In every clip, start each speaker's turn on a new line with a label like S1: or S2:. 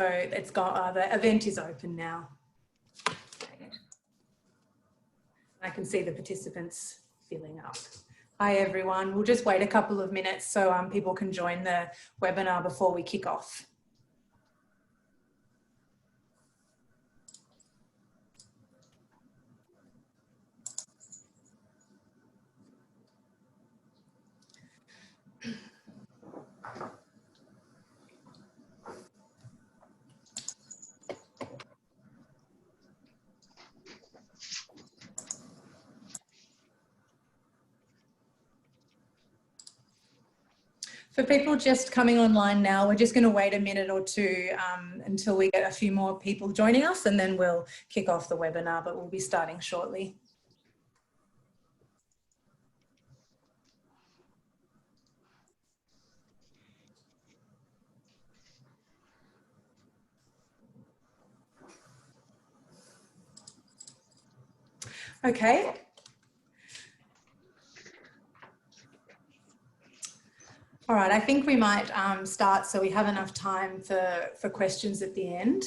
S1: So it's got, the event is open now. I can see the participants filling up. Hi everyone, we'll just wait a couple of minutes so people can join the webinar before we kick off. For people just coming online now, we're just going to wait a minute or two until we get a few more people joining us, and then we'll kick off the webinar, but we'll be starting shortly. Okay. All right, I think we might start so we have enough time for questions at the end.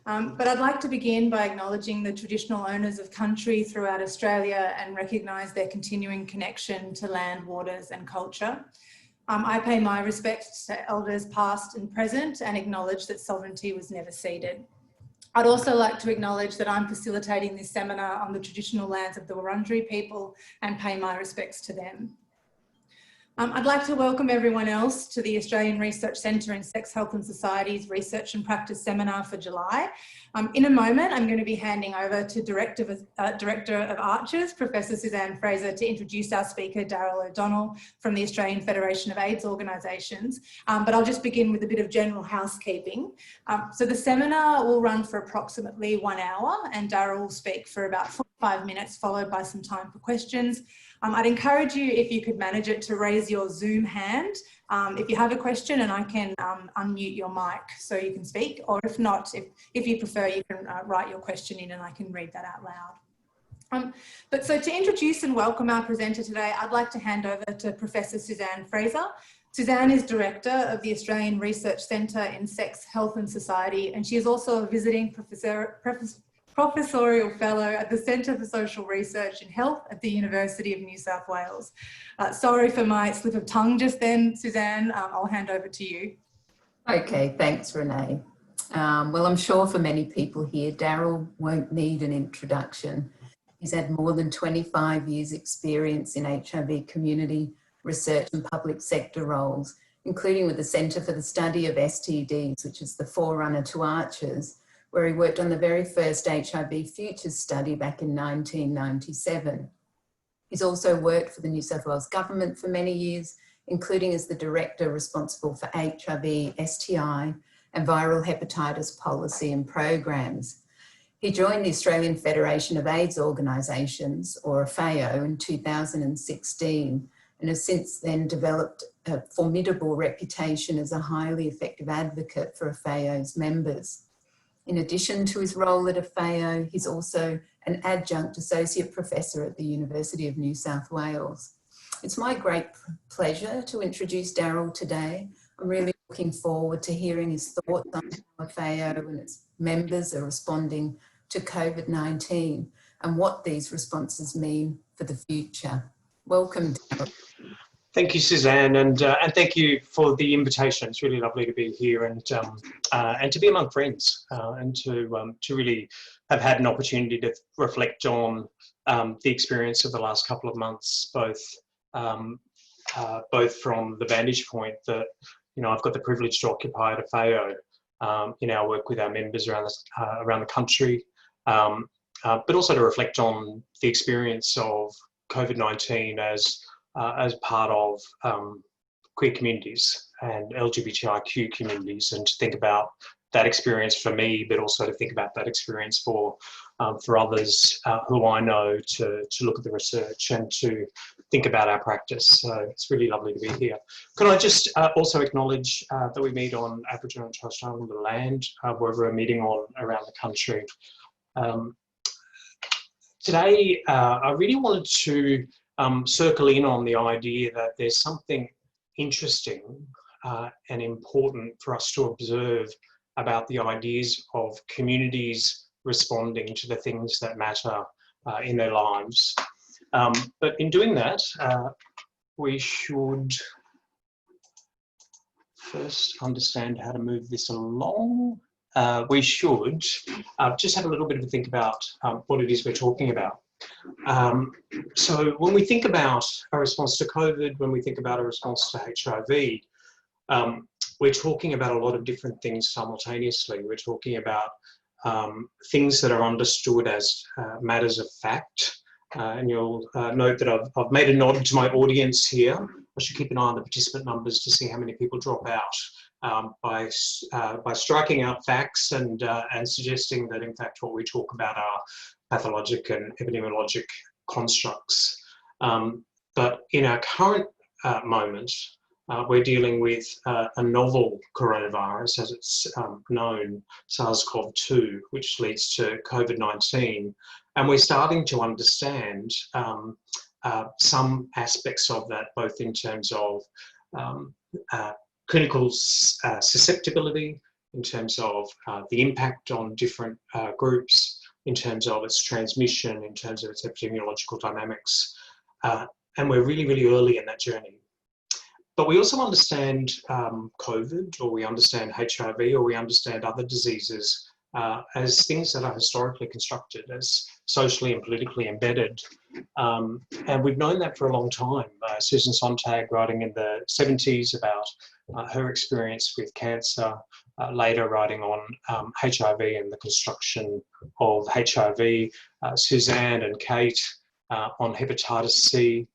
S1: But I'd like to begin by acknowledging the traditional owners of country throughout Australia and recognise their continuing connection to land, waters and culture. I pay my respects to elders past and present and acknowledge that sovereignty was never ceded. I'd also like to acknowledge that I'm facilitating this seminar on the traditional lands of the Wurundjeri people and pay my respects to them. I'd like to welcome everyone else to the Australian Research Centre in Sex, Health and Society's Research and Practice Seminar for July. In a moment, I'm going to be handing over to Director of ARCSHS, Professor Suzanne Fraser, to introduce our speaker, Darryl O'Donnell, from the Australian Federation of AIDS Organisations. But I'll just begin with a bit of general housekeeping. So the seminar will run for approximately 1 hour, and Darryl will speak for about 45 minutes, followed by some time for questions. I'd encourage you, if you could manage it, to raise your Zoom hand if you have a question, and I can unmute your mic so you can speak, or if not, if you prefer, you can write your question in and I can read that out loud. But so to introduce and welcome our presenter today, I'd like to hand over to Professor Suzanne Fraser. Suzanne is Director of the Australian Research Centre in Sex, Health and Society, and she is also a visiting Professorial Fellow at the Centre for Social Research in Health at the University of New South Wales. Sorry for my slip of tongue just then, Suzanne. I'll hand over to you.
S2: Okay, thanks, Renee. Well, I'm sure for many people here, Darryl won't need an introduction. He's had more than 25 years experience in HIV community research and public sector roles, including with the Centre for the Study of STDs, which is the forerunner to ARCSHS, where he worked on the very first HIV Futures study back in 1997. He's also worked for the New South Wales government for many years, including as the director responsible for HIV, STI and viral hepatitis policy and programs. He joined the Australian Federation of AIDS Organisations, or AFAO, in 2016, and has since then developed a formidable reputation as a highly effective advocate for AFAO's members. In addition to his role at AFAO, he's also an adjunct associate professor at the University of New South Wales. It's my great pleasure to introduce Darryl today. I'm really looking forward to hearing his thoughts on how AFAO and its members are responding to COVID-19 and what these responses mean for the future. Welcome, Darryl.
S3: Thank you, Suzanne, and thank you for the invitation. It's really lovely to be here and to be among friends and to really have had an opportunity to reflect on the experience of the last couple of months, both from the vantage point that I've got the privilege to occupy at AFAO in our work with our members around the country, but also to reflect on the experience of COVID-19 as part of queer communities and LGBTIQ communities, and to think about that experience for me, but also to think about that experience for others who I know, to look at the research and to think about our practice. So it's really lovely to be here. Can I just also acknowledge that we meet on Aboriginal and Torres Strait Islander land, where we're meeting on around the country. Today, I really wanted to circle in on the idea that there's something interesting and important for us to observe about the ideas of communities responding to the things that matter in their lives. But in doing that, we should first understand how to move this along. We should just have a little bit of a think about what it is we're talking about. So when we think about a response to COVID, when we think about a response to HIV, we're talking about a lot of different things simultaneously. We're talking about things that are understood as matters of fact. And you'll note that I've made a nod to my audience here. I should keep an eye on the participant numbers to see how many people drop out by striking out facts and suggesting that in fact what we talk about are pathologic and epidemiologic constructs. But in our current moment, we're dealing with a novel coronavirus, as it's known, SARS-CoV-2, which leads to COVID-19. And we're starting to understand some aspects of that, both in terms of clinical susceptibility, in terms of the impact on different groups, in terms of its transmission, in terms of its epidemiological dynamics. And we're really, really early in that journey. But we also understand COVID, or we understand HIV, or we understand other diseases as things that are historically constructed, as socially and politically embedded. And we've known that for a long time. Susan Sontag, writing in the 70s about her experience with cancer, later writing on HIV and the construction of HIV, Suzanne and Kate on hepatitis C,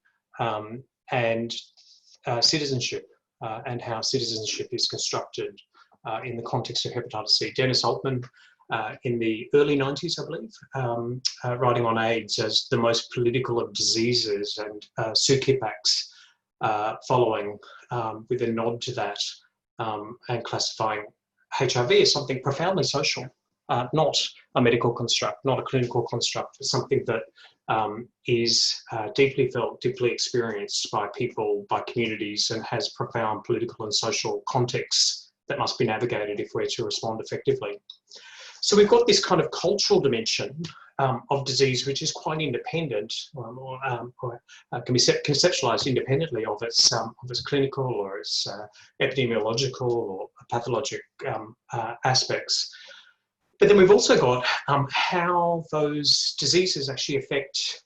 S3: and citizenship and how citizenship is constructed in the context of hepatitis C. Dennis Altman in the early 90s, I believe, writing on AIDS as the most political of diseases, and Sue Kippax following with a nod to that and classifying HIV as something profoundly social, not a medical construct, not a clinical construct, but something that is deeply felt, deeply experienced by people, by communities, and has profound political and social contexts that must be navigated if we're to respond effectively. So we've got this kind of cultural dimension of disease, which is quite independent, or can be conceptualized independently of its clinical or its epidemiological or pathologic aspects. But then we've also got how those diseases actually affect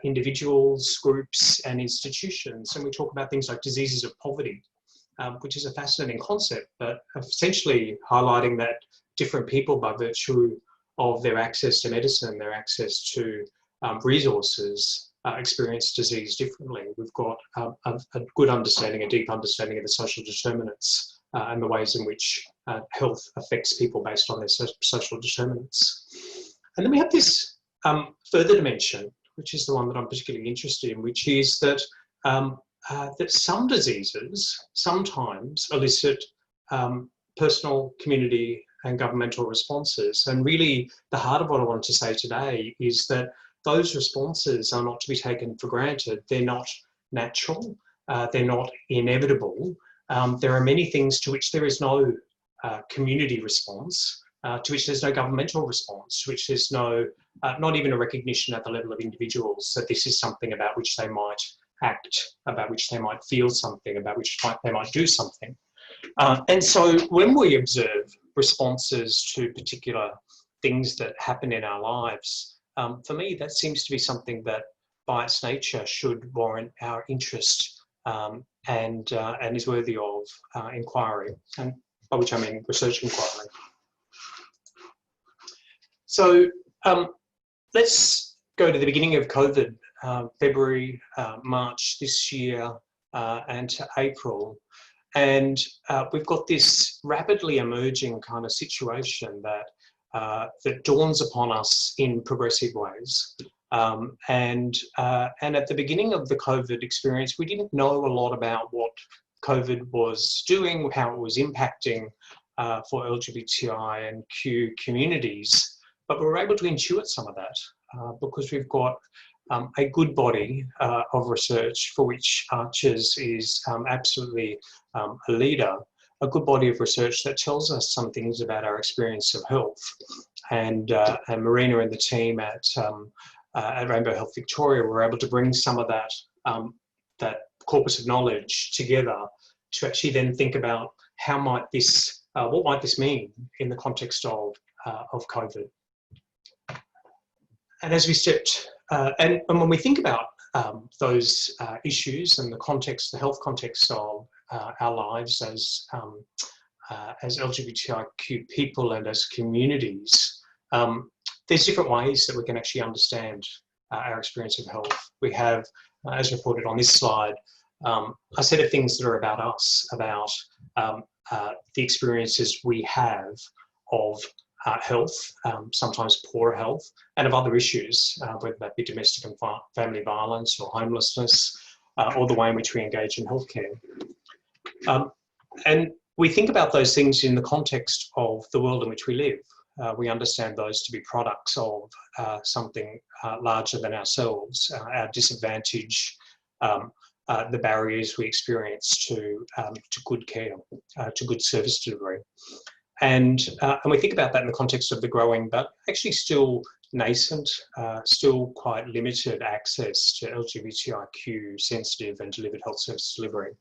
S3: individuals, groups, and institutions. And we talk about things like diseases of poverty, which is a fascinating concept, but essentially highlighting that different people, by virtue of their access to medicine, their access to resources, experience disease differently. We've got a good understanding, a deep understanding of the social determinants and the ways in which health affects people based on their social determinants. And then we have this further dimension, which is the one that I'm particularly interested in, which is that that some diseases sometimes elicit personal, community, and governmental responses. And really, the heart of what I wanted to say today is that those responses are not to be taken for granted. They're not natural. They're not inevitable. There are many things to which there is no community response, to which there's no governmental response, to which there's no, not even a recognition at the level of individuals that this is something about which they might act, about which they might feel something, about which they might do something. And so when we observe responses to particular things that happen in our lives, for me, that seems to be something that by its nature should warrant our interest and is worthy of inquiry, and by which I mean research inquiry. So let's go to the beginning of COVID, February, March this year, and to April. And we've got this rapidly emerging kind of situation that that dawns upon us in progressive ways. And at the beginning of the COVID experience, we didn't know a lot about what COVID was doing, how it was impacting for LGBTI and Q communities, but we were able to intuit some of that because we've got a good body of research for which ARCSHS is absolutely a leader, a good body of research that tells us some things about our experience of health. And Marina and the team at Rainbow Health Victoria were able to bring some of that, that corpus of knowledge together to actually then think about how might this, what might this mean in the context of COVID. And as we stepped, and when we think about those issues and the context, the health context of our lives as LGBTIQ people and as communities, there's different ways that we can actually understand our experience of health. We have, as reported on this slide, a set of things that are about us, about the experiences we have of health, sometimes poor health, and of other issues, whether that be domestic and family violence or homelessness, or the way in which we engage in healthcare. And we think about those things in the context of the world in which we live. We understand those to be products of something larger than ourselves, our disadvantage, the barriers we experience to good care, to good service delivery. And we think about that in the context of the growing, but actually still nascent, still quite limited access to LGBTIQ sensitive and delivered health service delivery.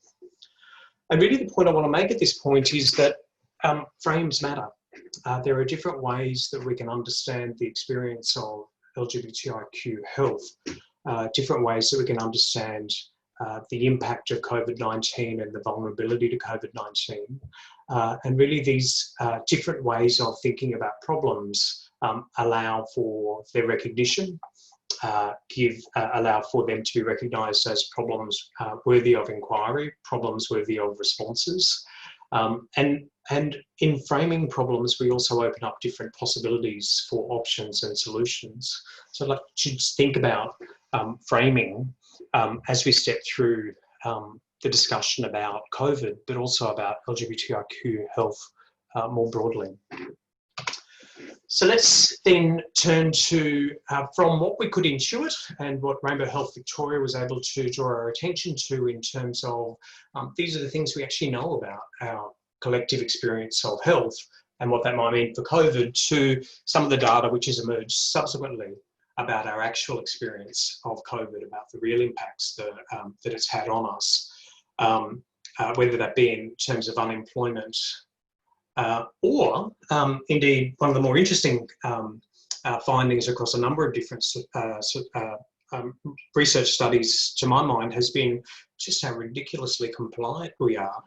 S3: And really the point I want to make at this point is that frames matter. There are different ways that we can understand the experience of LGBTIQ health, different ways that we can understand the impact of COVID-19 and the vulnerability to COVID-19. And really these different ways of thinking about problems allow for their recognition, allow for them to be recognised as problems worthy of inquiry, problems worthy of responses. And in framing problems, we also open up different possibilities for options and solutions. So I'd like to just think about framing as we step through the discussion about COVID, but also about LGBTIQ health more broadly. So let's then turn to, from what we could intuit and what Rainbow Health Victoria was able to draw our attention to in terms of, these are the things we actually know about our collective experience of health and what that might mean for COVID, to some of the data which has emerged subsequently about our actual experience of COVID, about the real impacts that, that it's had on us, whether that be in terms of unemployment, or indeed one of the more interesting findings across a number of different research studies, to my mind, has been just how ridiculously compliant we are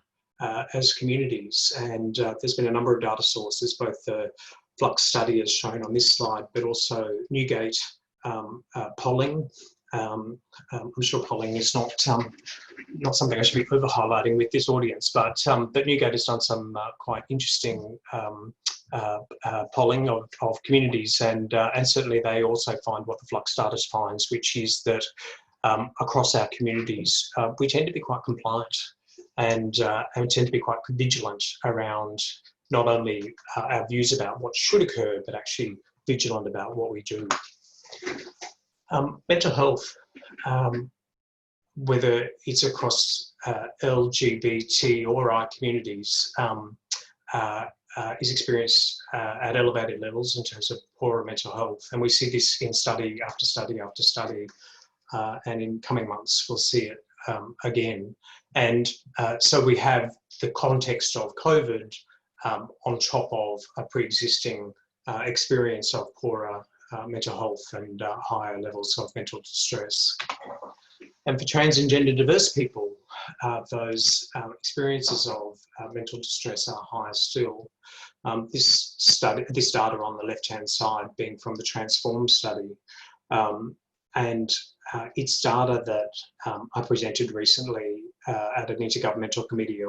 S3: as communities. And there's been a number of data sources, both the Flux study as shown on this slide, but also Newgate polling. I'm sure polling is not something I should be over highlighting with this audience, but Newgate has done some quite interesting polling of communities, and certainly they also find what the Flux data finds, which is that across our communities we tend to be quite compliant and tend to be quite vigilant around not only our views about what should occur, but actually vigilant about what we do. Mental health, whether it's across LGBT or I communities, is experienced at elevated levels in terms of poorer mental health. And we see this in study after study after study, and in coming months we'll see it again. And so we have the context of COVID on top of a pre-existing experience of poorer mental health and higher levels of mental distress. And for trans and gender diverse people, those experiences of mental distress are higher still. This data on the left-hand side being from the Transform study, and it's data that I presented recently at an intergovernmental committee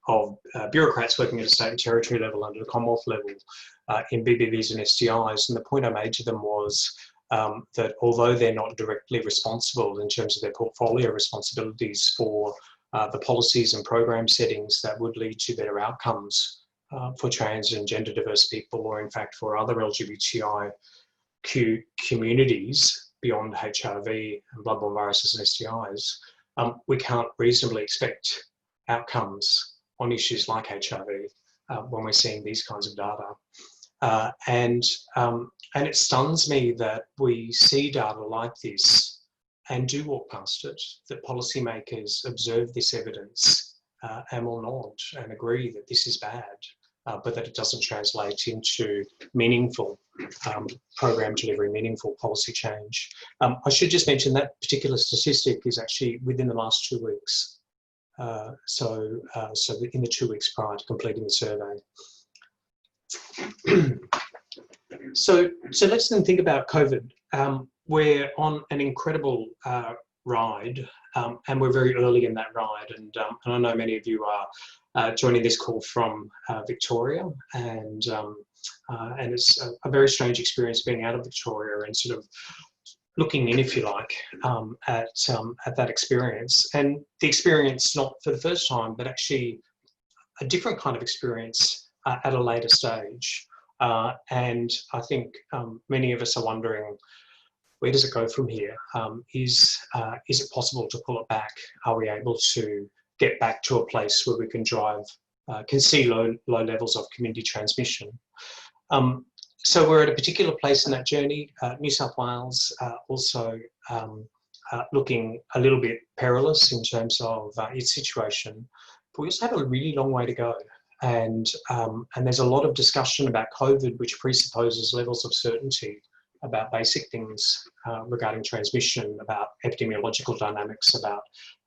S3: of bureaucrats working at a state and territory level and at a Commonwealth level in BBVs and STIs. And the point I made to them was that although they're not directly responsible in terms of their portfolio responsibilities for the policies and program settings that would lead to better outcomes for trans and gender diverse people, or in fact for other LGBTIQ communities beyond HIV and bloodborne viruses and STIs, we can't reasonably expect outcomes on issues like HIV when we're seeing these kinds of data. And it stuns me that we see data like this and do walk past it, that policymakers observe this evidence and will nod and agree that this is bad, but that it doesn't translate into meaningful program delivery, meaningful policy change. I should just mention that particular statistic is actually within the last 2 weeks. So in the 2 weeks prior to completing the survey. So let's then think about COVID. We're on an incredible ride, and we're very early in that ride. And I know many of you are joining this call from Victoria, and it's a very strange experience being out of Victoria and sort of looking in, if you like, at that experience. And the experience, not for the first time, but actually a different kind of experience at a later stage. And I think many of us are wondering, where does it go from here? Is it possible to pull it back? Are we able to get back to a place where we can see low levels of community transmission? So we're at a particular place in that journey. New South Wales also looking a little bit perilous in terms of its situation. But we also have a really long way to go. And there's a lot of discussion about COVID, which presupposes levels of certainty about basic things regarding transmission, about epidemiological dynamics, about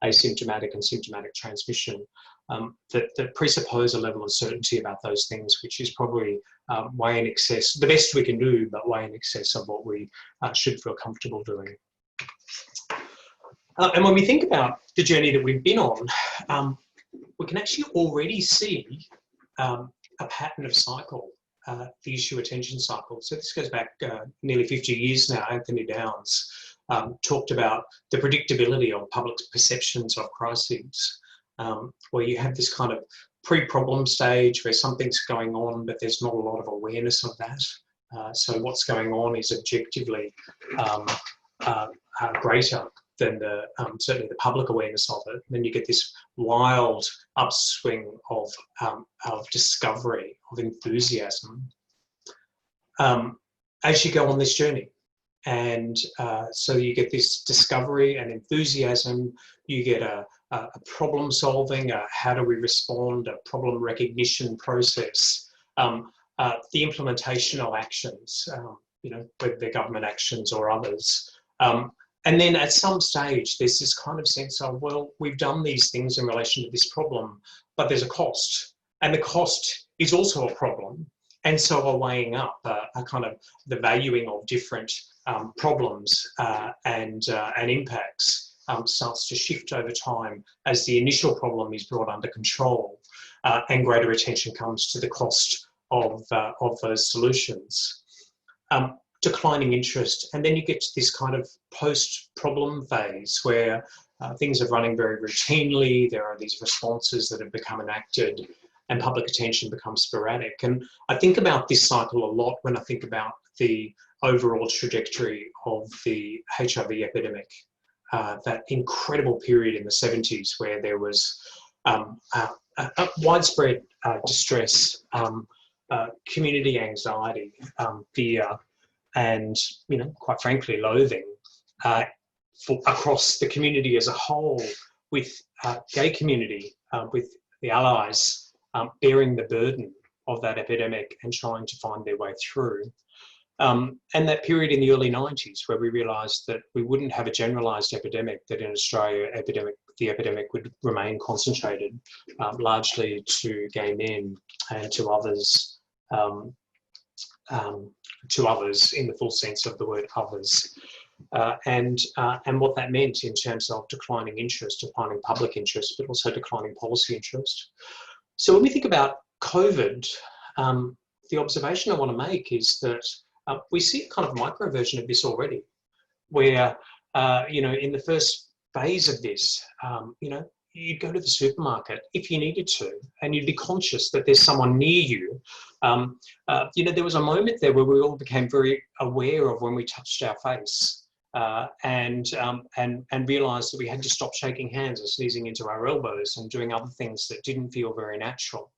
S3: asymptomatic and symptomatic transmission, that presuppose a level of certainty about those things, which is probably way in excess, the best we can do, but way in excess of what we should feel comfortable doing. And when we think about the journey that we've been on, we can actually already see a pattern of cycle, the issue attention cycle. So this goes back nearly 50 years now. Anthony Downs talked about the predictability of public perceptions of crises, where you have this kind of pre-problem stage where something's going on, but there's not a lot of awareness of that. So what's going on is objectively greater than certainly the public awareness of it. And then you get this wild upswing of discovery, of enthusiasm, as you go on this journey. And so you get this discovery and enthusiasm, you get a problem solving, how do we respond, a problem recognition process, the implementation of actions, whether they're government actions or others. And then at some stage, there's this kind of sense of, well, we've done these things in relation to this problem, but there's a cost. And the cost is also a problem. And so we're weighing up a kind of the valuing of different problems and impacts starts to shift over time as the initial problem is brought under control and greater attention comes to the cost of those solutions. Declining interest, and then you get to this kind of post-problem phase where things are running very routinely, there are these responses that have become enacted, and public attention becomes sporadic. And I think about this cycle a lot when I think about the overall trajectory of the HIV epidemic, that incredible period in the 70s where there was a widespread distress, community anxiety, fear, and quite frankly, loathing across the community as a whole, with gay community, with the allies bearing the burden of that epidemic and trying to find their way through. And that period in the early 90s where we realised that we wouldn't have a generalised epidemic, that in Australia the epidemic would remain concentrated largely to gay men and to others in the full sense of the word others, and what that meant in terms of declining interest, declining public interest, but also declining policy interest. So when we think about COVID, the observation I want to make is that we see a kind of micro version of this already, where in the first phase of this, you'd go to the supermarket if you needed to, and you'd be conscious that there's someone near you. There was a moment there where we all became very aware of when we touched our face. and realised that we had to stop shaking hands and sneezing into our elbows and doing other things that didn't feel very natural.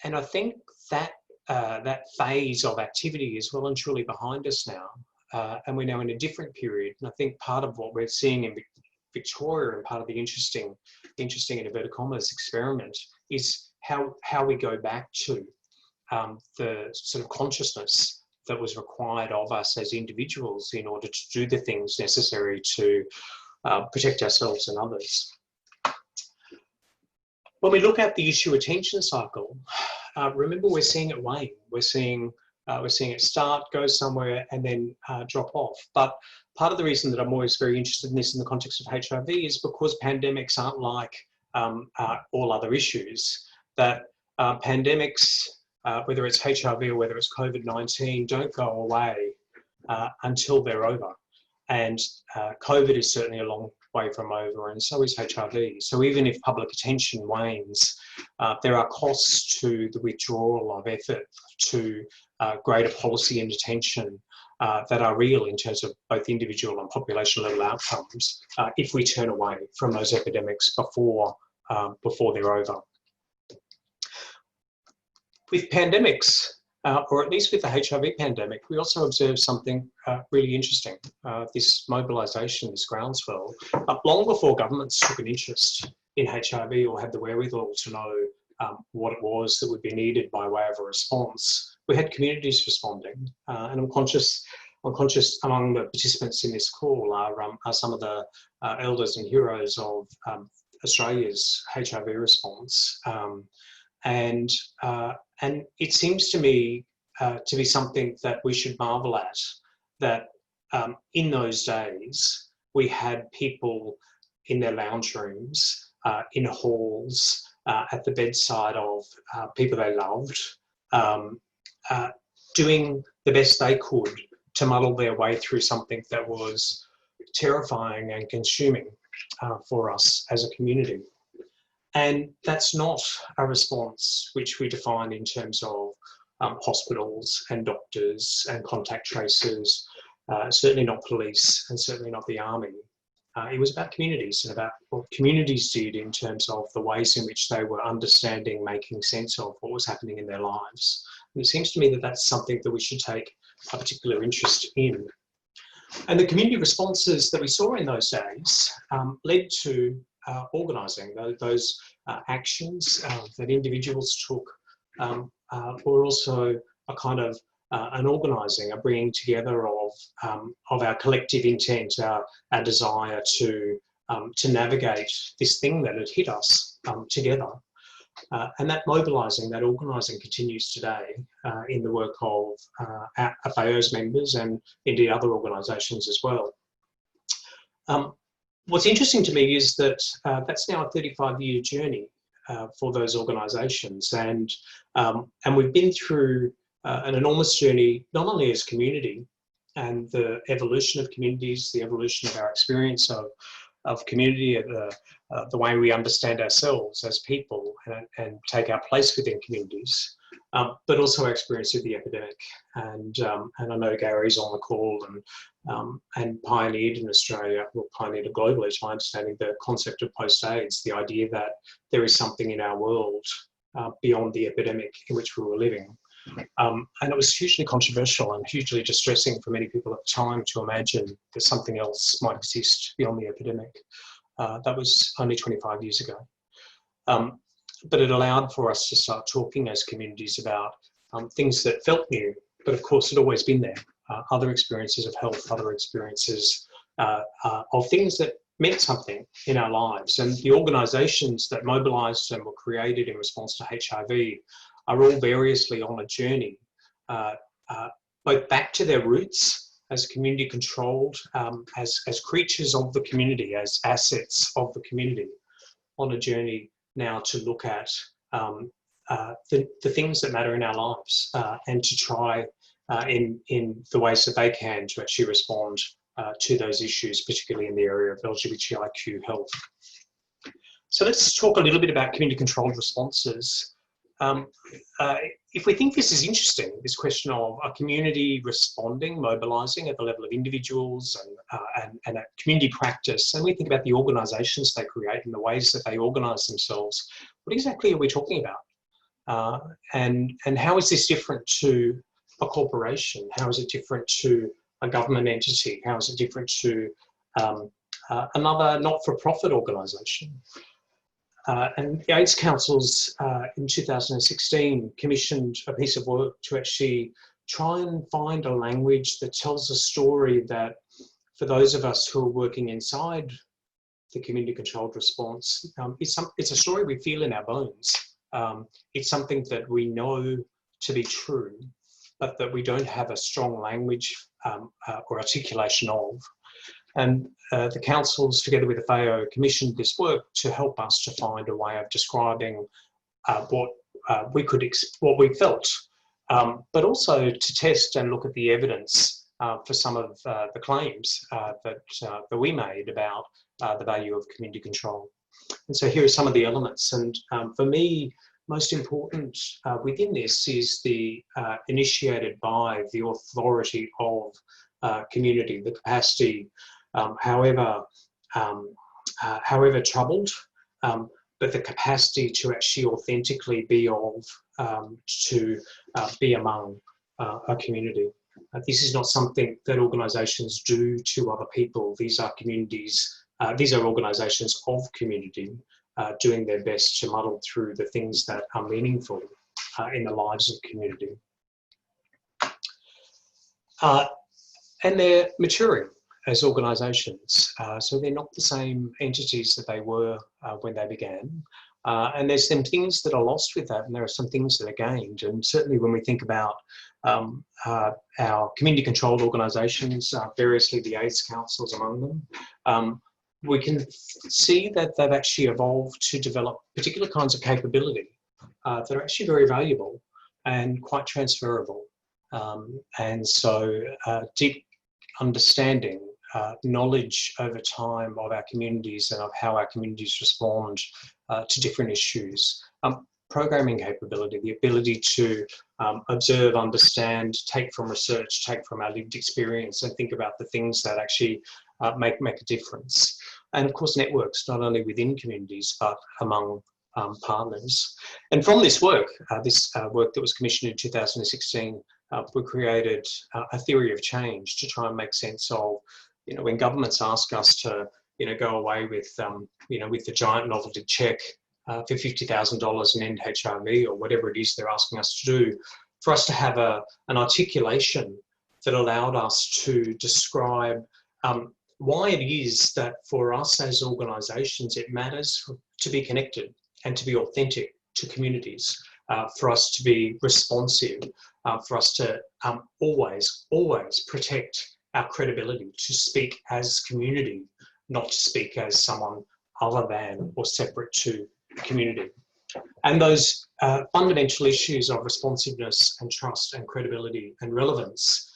S3: And I think that that phase of activity is well and truly behind us now, and we're now in a different period. And I think part of what we're seeing in Victoria, and part of the interesting in inverted commas experiment, is how we go back to the sort of consciousness that was required of us as individuals in order to do the things necessary to protect ourselves and others. When we look at the issue attention cycle, remember we're seeing it wane. We're seeing it start, go somewhere, and then drop off. But part of the reason that I'm always very interested in this in the context of HIV is because pandemics aren't like all other issues. That pandemics, whether it's HIV or whether it's COVID-19, don't go away until they're over. And COVID is certainly a long way from over, and so is HIV. So even if public attention wanes, there are costs to the withdrawal of effort to greater policy and attention that are real in terms of both individual and population level outcomes if we turn away from those epidemics before they're over. With pandemics, or at least with the HIV pandemic, we also observed something really interesting. This mobilisation, this groundswell, long before governments took an interest in HIV or had the wherewithal to know what it was that would be needed by way of a response, we had communities responding. And I'm conscious among the participants in this call are some of the elders and heroes of Australia's HIV response. And it seems to me to be something that we should marvel at, that in those days, we had people in their lounge rooms, in halls, at the bedside of people they loved, doing the best they could to muddle their way through something that was terrifying and consuming for us as a community. And that's not a response which we define in terms of hospitals and doctors and contact tracers, certainly not police and certainly not the army. It was about communities and about what communities did in terms of the ways in which they were understanding, making sense of what was happening in their lives. And it seems to me that that's something that we should take a particular interest in. And the community responses that we saw in those days led to organising. Those actions that individuals took were also a kind of an organising, a bringing together of our collective intent, our desire to navigate this thing that had hit us together. And that mobilising, that organising continues today in the work of AFAO's members and indeed other organisations as well. What's interesting to me is that that's now a 35-year journey for those organisations, and we've been through an enormous journey, not only as community and the evolution of communities, the evolution of our experience of community, the way we understand ourselves as people and take our place within communities, but also our experience of the epidemic. And I know Gary's on the call and pioneered in Australia, well, pioneered globally, to my understanding, the concept of post-AIDS, the idea that there is something in our world beyond the epidemic in which we were living. And it was hugely controversial and hugely distressing for many people at the time to imagine that something else might exist beyond the epidemic. That was only 25 years ago. But it allowed for us to start talking as communities about things that felt new, but of course had always been there. Other experiences of health, other experiences of things that meant something in our lives. And the organisations that mobilised and were created in response to HIV are all variously on a journey, both back to their roots as community controlled, as creatures of the community, as assets of the community, on a journey now to look at the things that matter in our lives and to try in the ways that they can to actually respond to those issues, particularly in the area of LGBTIQ health. So let's talk a little bit about community controlled responses. if we think this is interesting, this question of a community responding, mobilising at the level of individuals and at community practice, and we think about the organisations they create and the ways that they organise themselves, what exactly are we talking about? And how is this different to a corporation? How is it different to a government entity? How is it different to another not-for-profit organisation? And the AIDS Councils in 2016 commissioned a piece of work to actually try and find a language that tells a story that, for those of us who are working inside the community-controlled response, it's a story we feel in our bones. It's something that we know to be true, but that we don't have a strong language or articulation of. And the councils, together with the AFAO, commissioned this work to help us to find a way of describing what we felt, but also to test and look at the evidence for some of the claims that we made about the value of community control. And so here are some of the elements. And for me, most important within this is the initiated by the authority of community, the capacity, however troubled, but the capacity to actually authentically be of, to be among a community. This is not something that organisations do to other people. These are communities, these are organisations of community doing their best to muddle through the things that are meaningful in the lives of community. And they're maturing as organisations. So they're not the same entities that they were when they began. And there's some things that are lost with that, and there are some things that are gained. And certainly when we think about our community-controlled organisations, variously the AIDS Councils among them, we can see that they've actually evolved to develop particular kinds of capability that are actually very valuable and quite transferable. And so deep understanding, knowledge over time of our communities and of how our communities respond to different issues. Programming capability, the ability to observe, understand, take from research, take from our lived experience and think about the things that actually make a difference. And of course, networks, not only within communities, but among partners. And from this work that was commissioned in 2016, we created a theory of change to try and make sense of, when governments ask us to, go away with, with the giant novelty check for $50,000 and end HIV or whatever it is they're asking us to do, for us to have an articulation that allowed us to describe why it is that for us as organisations, it matters to be connected and to be authentic to communities, for us to be responsive, for us to always protect our credibility, to speak as community, not to speak as someone other than or separate to community. And those fundamental issues of responsiveness and trust and credibility and relevance,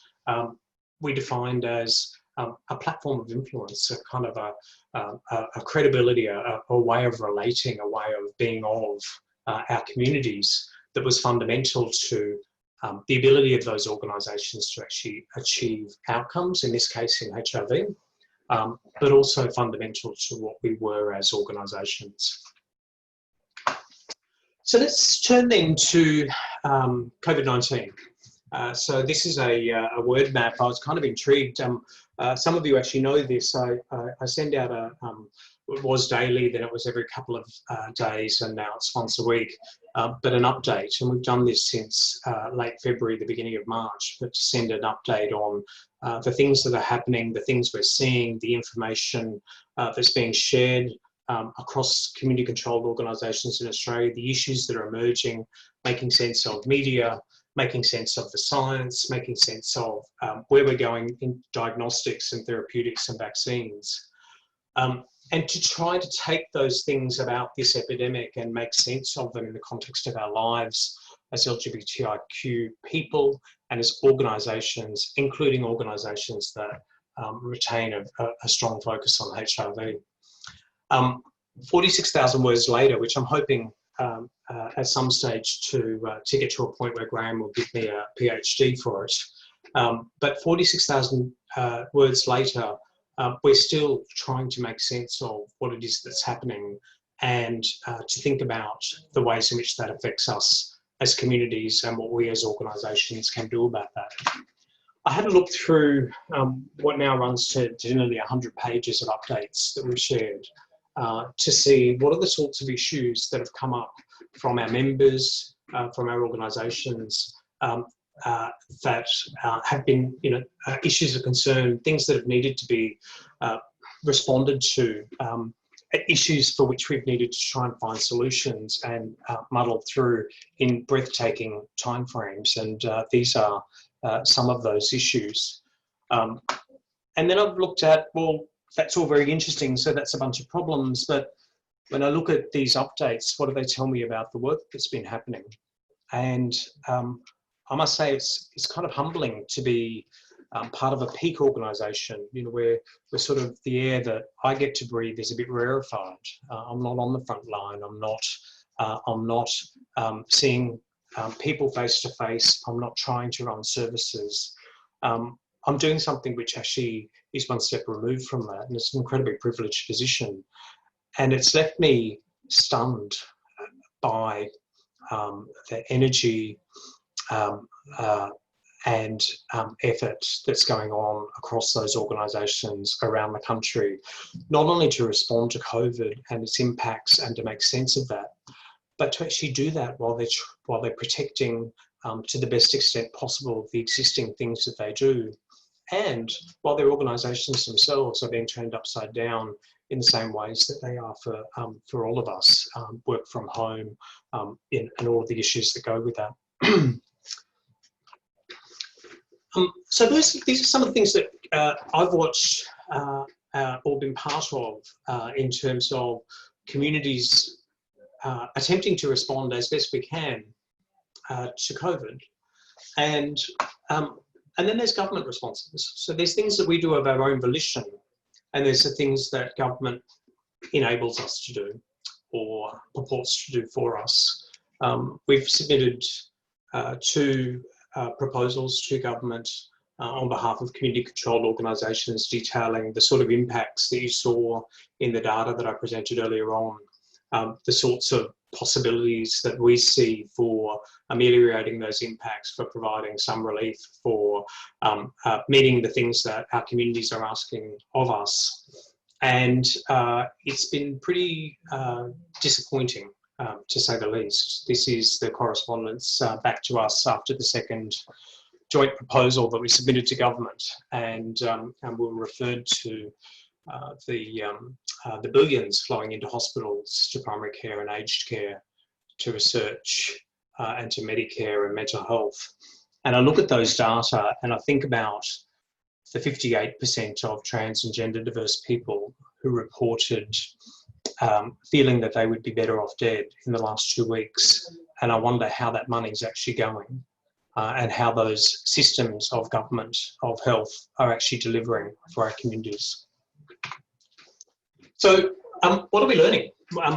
S3: we defined as a platform of influence, a kind of a credibility, a way of relating, a way of being of our communities that was fundamental to the ability of those organisations to actually achieve outcomes, in this case in HIV, but also fundamental to what we were as organisations. So let's turn then to COVID-19. So this is a word map. I was kind of intrigued. Some of you actually know this. I send out it was daily, then it was every couple of days, and now it's once a week, but an update. And we've done this since late February, the beginning of March, but to send an update on the things that are happening, the things we're seeing, the information that's being shared across community-controlled organisations in Australia, the issues that are emerging, making sense of media, making sense of the science, making sense of where we're going in diagnostics and therapeutics and vaccines. And to try to take those things about this epidemic and make sense of them in the context of our lives as LGBTIQ people and as organisations, including organisations that retain a strong focus on HIV. 46,000 words later, which I'm hoping at some stage to get to a point where Graham will give me a PhD for it. But 46,000 words later, we're still trying to make sense of what it is that's happening and to think about the ways in which that affects us as communities and what we as organisations can do about that. I had a look through what now runs to nearly 100 pages of updates that we've shared to see what are the sorts of issues that have come up from our members, from our organisations, that have been, issues of concern, things that have needed to be responded to, issues for which we've needed to try and find solutions and muddle through in breathtaking timeframes. And these are some of those issues. And then I've looked at, well, that's all very interesting, so that's a bunch of problems, but when I look at these updates, what do they tell me about the work that's been happening? And I must say it's kind of humbling to be part of a peak organisation, where we're sort of the air that I get to breathe is a bit rarefied. I'm not on the front line. I'm not seeing people face to face. I'm not trying to run services. I'm doing something which actually is one step removed from that, and it's an incredibly privileged position. And it's left me stunned by the energy and effort that's going on across those organisations around the country, not only to respond to COVID and its impacts and to make sense of that, but to actually do that while they're protecting to the best extent possible the existing things that they do, and while their organisations themselves are being turned upside down in the same ways that they are for all of us, work from home, and all of the issues that go with that. So these are some of the things that I've watched or been part of in terms of communities attempting to respond as best we can to COVID. And then there's government responses. So there's things that we do of our own volition, and there's the things that government enables us to do or purports to do for us. We've submitted two proposals to government on behalf of community-controlled organisations detailing the sort of impacts that you saw in the data that I presented earlier on, the sorts of possibilities that we see for ameliorating those impacts, for providing some relief, for meeting the things that our communities are asking of us. And it's been pretty disappointing, to say the least. This is the correspondence back to us after the second joint proposal that we submitted to government, and we referred to the billions flowing into hospitals, to primary care and aged care, to research and to Medicare and mental health. And I look at those data and I think about the 58% of trans and gender diverse people who reported feeling that they would be better off dead in the last 2 weeks. And I wonder how that money is actually going and how those systems of government, of health, are actually delivering for our communities. So what are we learning?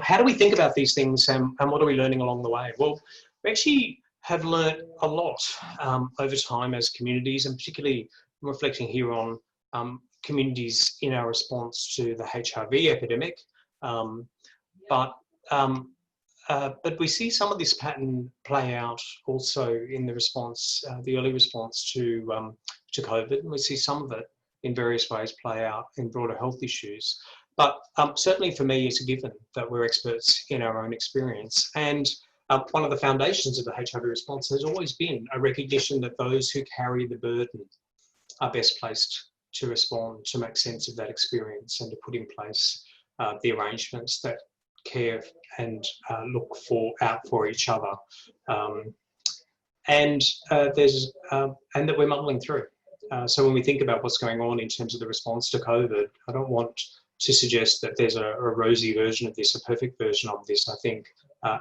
S3: How do we think about these things, and what are we learning along the way? Well, we actually have learned a lot over time as communities, and particularly reflecting here on communities in our response to the HIV epidemic. But we see some of this pattern play out also in the response, the early response to COVID, and we see some of it in various ways play out in broader health issues. But certainly for me, it's a given that we're experts in our own experience. And one of the foundations of the HIV response has always been a recognition that those who carry the burden are best placed to respond, to make sense of that experience, and to put in place the arrangements that care and look out for each other. And that we're muddling through. So when we think about what's going on in terms of the response to COVID, I don't want to suggest that there's a rosy version of this, a perfect version of this. I think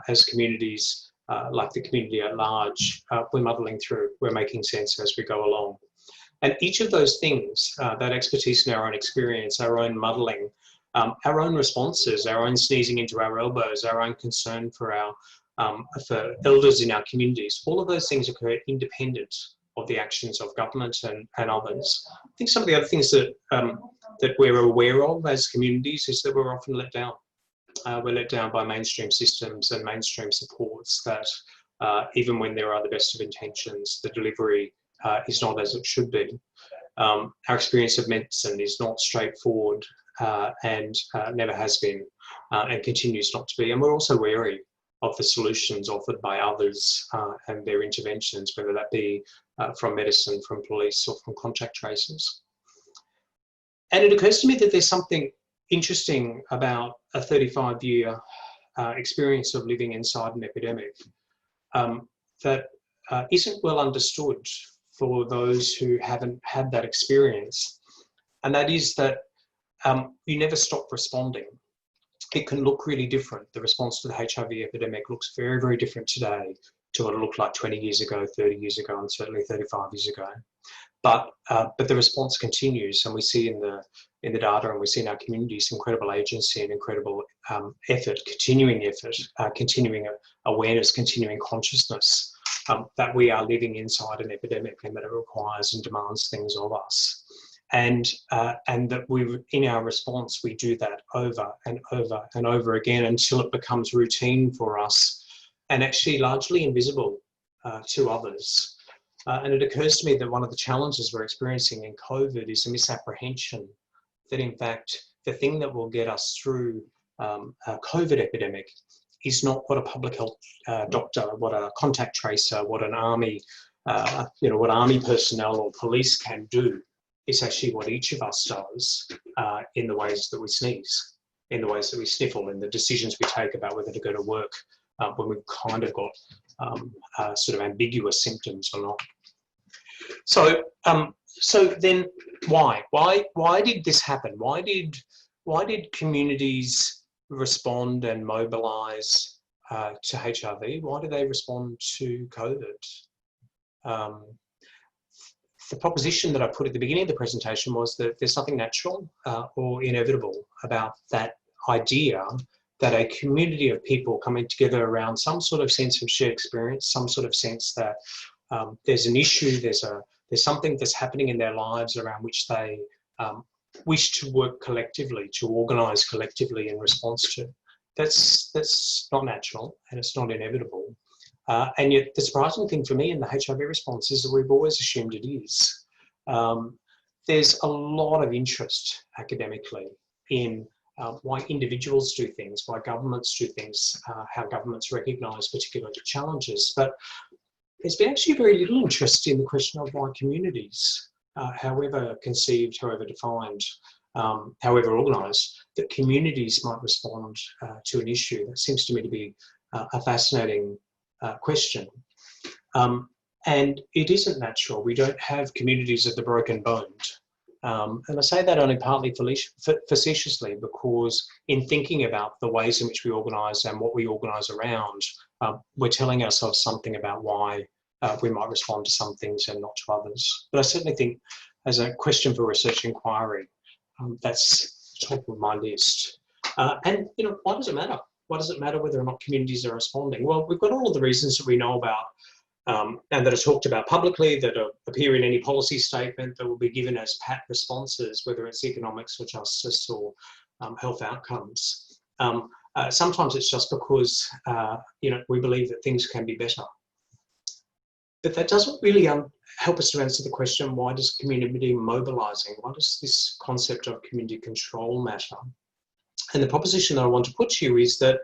S3: as communities, like the community at large, we're muddling through, we're making sense as we go along. And each of those things, that expertise in our own experience, our own muddling, our own responses, our own sneezing into our elbows, our own concern for for elders in our communities, all of those things occur independent of the actions of government and others. I think some of the other things that that we're aware of as communities is that we're often let down. We're let down by mainstream systems and mainstream supports that even when there are the best of intentions, the delivery is not as it should be. Our experience of medicine is not straightforward and never has been and continues not to be. And we're also wary of the solutions offered by others and their interventions, whether that be from medicine, from police, or from contact tracers. And it occurs to me that there's something interesting about a 35-year experience of living inside an epidemic that isn't well understood for those who haven't had that experience. And that is that you never stop responding. It can look really different. The response to the HIV epidemic looks very, very different today to what it looked like 20 years ago, 30 years ago, and certainly 35 years ago. But the response continues, and we see in the data, and we see in our communities incredible agency and incredible effort, continuing awareness, continuing consciousness that we are living inside an epidemic and that it requires and demands things of us. And that in our response, we do that over and over and over again until it becomes routine for us and actually largely invisible to others. And it occurs to me that one of the challenges we're experiencing in COVID is a misapprehension that, in fact, the thing that will get us through a COVID epidemic is not what a public health doctor, what a contact tracer, what an army, what army personnel or police can do. It's actually what each of us does in the ways that we sneeze, in the ways that we sniffle, in the decisions we take about whether to go to work when we've kind of got sort of ambiguous symptoms or not. So, so then why? Why did this happen? Why did communities respond and mobilise to HIV? Why did they respond to COVID? The proposition that I put at the beginning of the presentation was that there's nothing natural or inevitable about that idea that a community of people coming together around some sort of sense of shared experience, some sort of sense that there's an issue, there's something that's happening in their lives around which they wish to work collectively, to organise collectively in response to. That's not natural and it's not inevitable. And yet the surprising thing for me in the HIV response is that we've always assumed it is. There's a lot of interest academically in why individuals do things, why governments do things, how governments recognise particular challenges. But there's been actually very little interest in the question of why communities, however conceived, however defined, however organised, that communities might respond to an issue. That seems to me to be a fascinating question. And it isn't natural. We don't have communities of the broken boned. And I say that only partly facetiously because in thinking about the ways in which we organise and what we organise around, we're telling ourselves something about why we might respond to some things and not to others. But I certainly think as a question for research inquiry, that's top of my list. And, why does it matter? Why does it matter whether or not communities are responding? Well, we've got all of the reasons that we know about and that are talked about publicly, that appear in any policy statement, that will be given as pat responses, whether it's economics or justice or health outcomes. Sometimes it's just because, we believe that things can be better. But that doesn't really help us to answer the question, why does community mobilising, why does this concept of community control matter? And the proposition that I want to put to you is that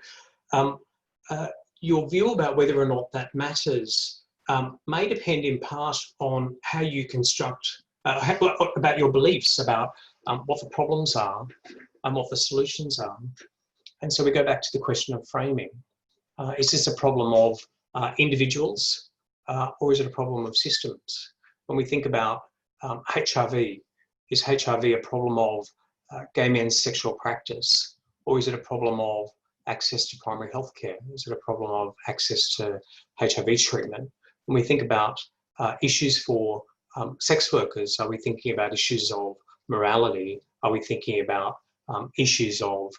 S3: your view about whether or not that matters may depend in part on how you construct, about your beliefs about what the problems are and what the solutions are. And so we go back to the question of framing. Is this a problem of individuals or is it a problem of systems? When we think about HIV, is HIV a problem of gay men's sexual practice? Or is it a problem of access to primary health care? Is it a problem of access to HIV treatment? When we think about issues for sex workers, are we thinking about issues of morality? Are we thinking about issues of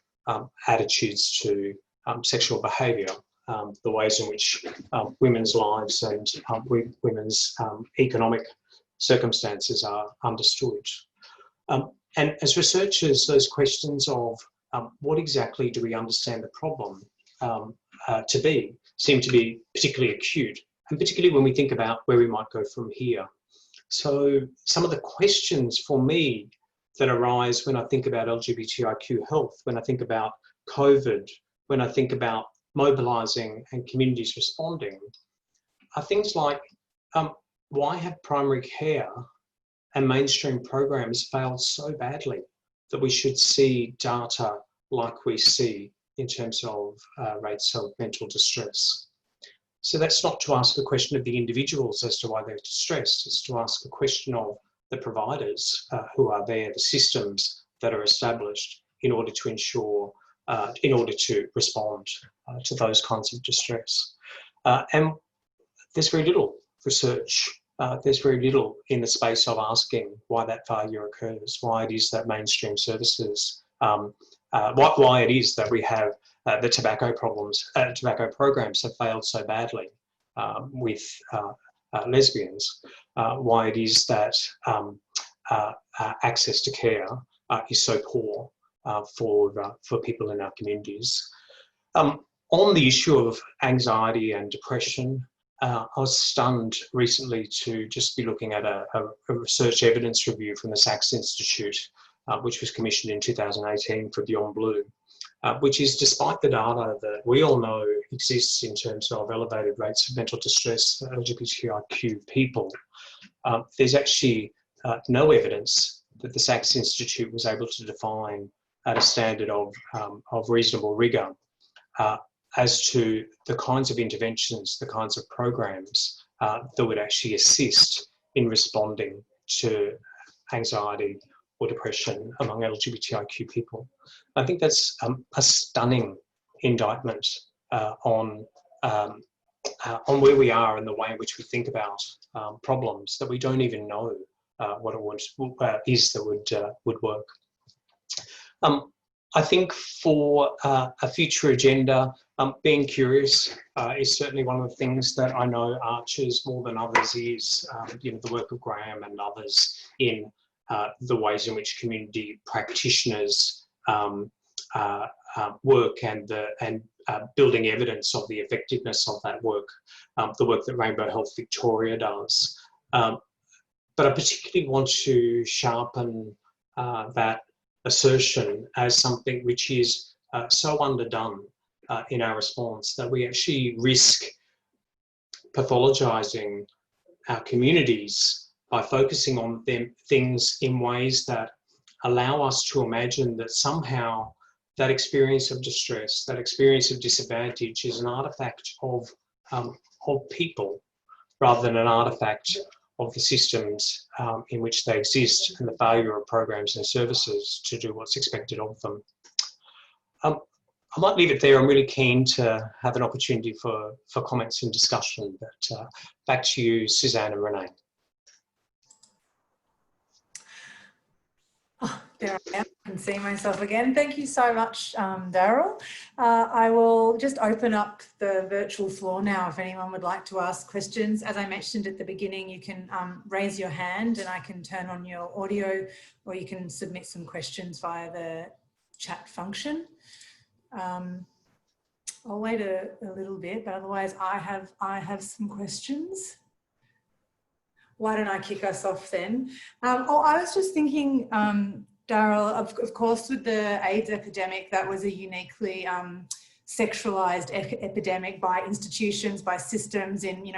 S3: attitudes to sexual behaviour, the ways in which women's lives and women's economic circumstances are understood. And as researchers, those questions of what exactly do we understand the problem to be seem to be particularly acute, and particularly when we think about where we might go from here. So some of the questions for me that arise when I think about LGBTIQ health, when I think about COVID, when I think about mobilising and communities responding, are things like, why have primary care and mainstream programs failed so badly that we should see data like we see in terms of rates of mental distress? So that's not to ask the question of the individuals as to why they're distressed, it's to ask the question of the providers who are there, the systems that are established in order to ensure, in order to respond to those kinds of distress. And there's very little research, there's very little in the space of asking why that failure occurs, why it is that mainstream services, why it is that we have the tobacco programs have failed so badly with lesbians, why it is that access to care is so poor for people in our communities. On the issue of anxiety and depression, I was stunned recently to just be looking at a research evidence review from the Sachs Institute, which was commissioned in 2018 for Beyond Blue, which is, despite the data that we all know exists in terms of elevated rates of mental distress for LGBTIQ people, there's actually no evidence that the Sachs Institute was able to define at a standard of reasonable rigour as to the kinds of interventions, the kinds of programs that would actually assist in responding to anxiety or depression among LGBTIQ people. I think that's a stunning indictment on where we are and the way in which we think about problems that we don't even know what it is that would work. I think for a future agenda, being curious is certainly one of the things that I know ARCSHS more than others is, you know, the work of Graham and others in the ways in which community practitioners work and building evidence of the effectiveness of that work, the work that Rainbow Health Victoria does. But I particularly want to sharpen that assertion as something which is so underdone in our response that we actually risk pathologizing our communities by focusing on things in ways that allow us to imagine that somehow that experience of distress, that experience of disadvantage is an artifact of people rather than an artifact of the systems in which they exist and the failure of programs and services to do what's expected of them. I might leave it there. I'm really keen to have an opportunity for comments and discussion, but back to you, Suzanne and Renee.
S1: Oh, there I am. I can see myself again. Thank you so much, Darryl. I will just open up the virtual floor now if anyone would like to ask questions. As I mentioned at the beginning, you can raise your hand and I can turn on your audio, or you can submit some questions via the chat function. I'll wait a little bit, but otherwise I have some questions. Why don't I kick us off then? I was just thinking, Darryl, of course, with the AIDS epidemic, that was a uniquely sexualised epidemic by institutions, by systems, in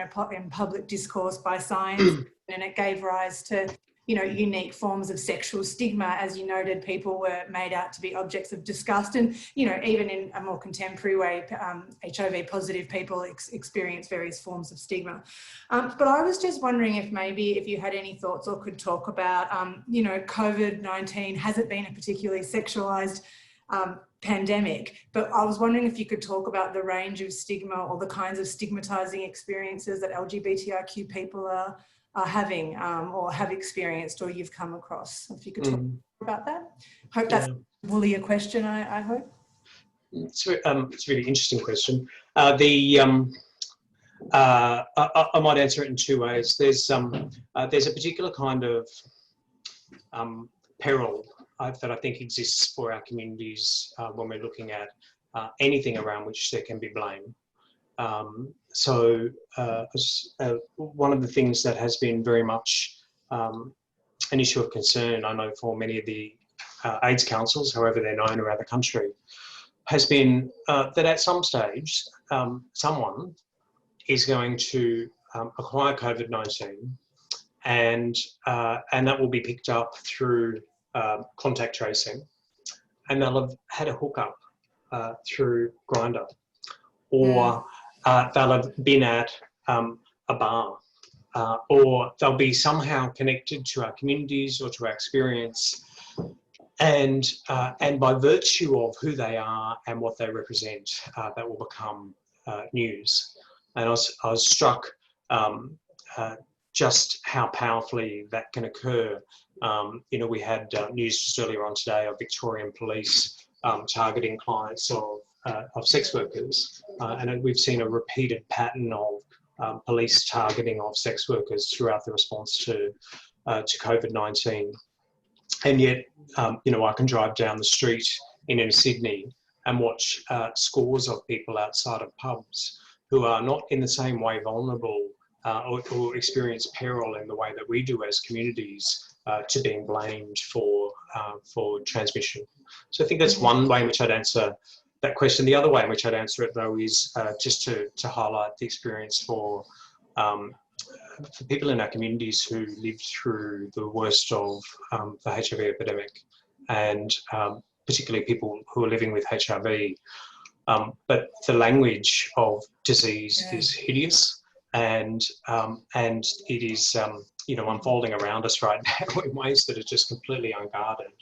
S1: public discourse, by science, and it gave rise to unique forms of sexual stigma. As you noted, people were made out to be objects of disgust, and even in a more contemporary way, HIV positive people experience various forms of stigma. But I was just wondering if you had any thoughts or could talk about, COVID-19 hasn't been a particularly sexualised pandemic, but I was wondering if you could talk about the range of stigma or the kinds of stigmatising experiences that LGBTIQ people are having or have experienced or you've come across. If you could talk about that? Hope that's fully a question, I hope.
S3: It's a really interesting question. I might answer it in two ways. There's a particular kind of peril that I think exists for our communities when we're looking at anything around which there can be blame. One of the things that has been very much an issue of concern, I know, for many of the AIDS councils, however they're known around the country, has been that at some stage, someone is going to acquire COVID-19, and that will be picked up through contact tracing, and they'll have had a hookup through Grindr, or they'll have been at a bar, or they'll be somehow connected to our communities or to our experience, and by virtue of who they are and what they represent, that will become news. And I was struck just how powerfully that can occur. You know, we had news just earlier on today of Victorian police targeting clients of sex workers, and we've seen a repeated pattern of police targeting of sex workers throughout the response to COVID-19. And yet, you know, I can drive down the street in inner Sydney and watch scores of people outside of pubs who are not in the same way vulnerable or experience peril in the way that we do as communities to being blamed for transmission. So I think that's one way in which I'd answer that question. The other way in which I'd answer it, though, is just to highlight the experience for people in our communities who lived through the worst of the HIV epidemic, and particularly people who are living with HIV. But the language of disease is hideous, and it is you know, unfolding around us right now in ways that are just completely unguarded.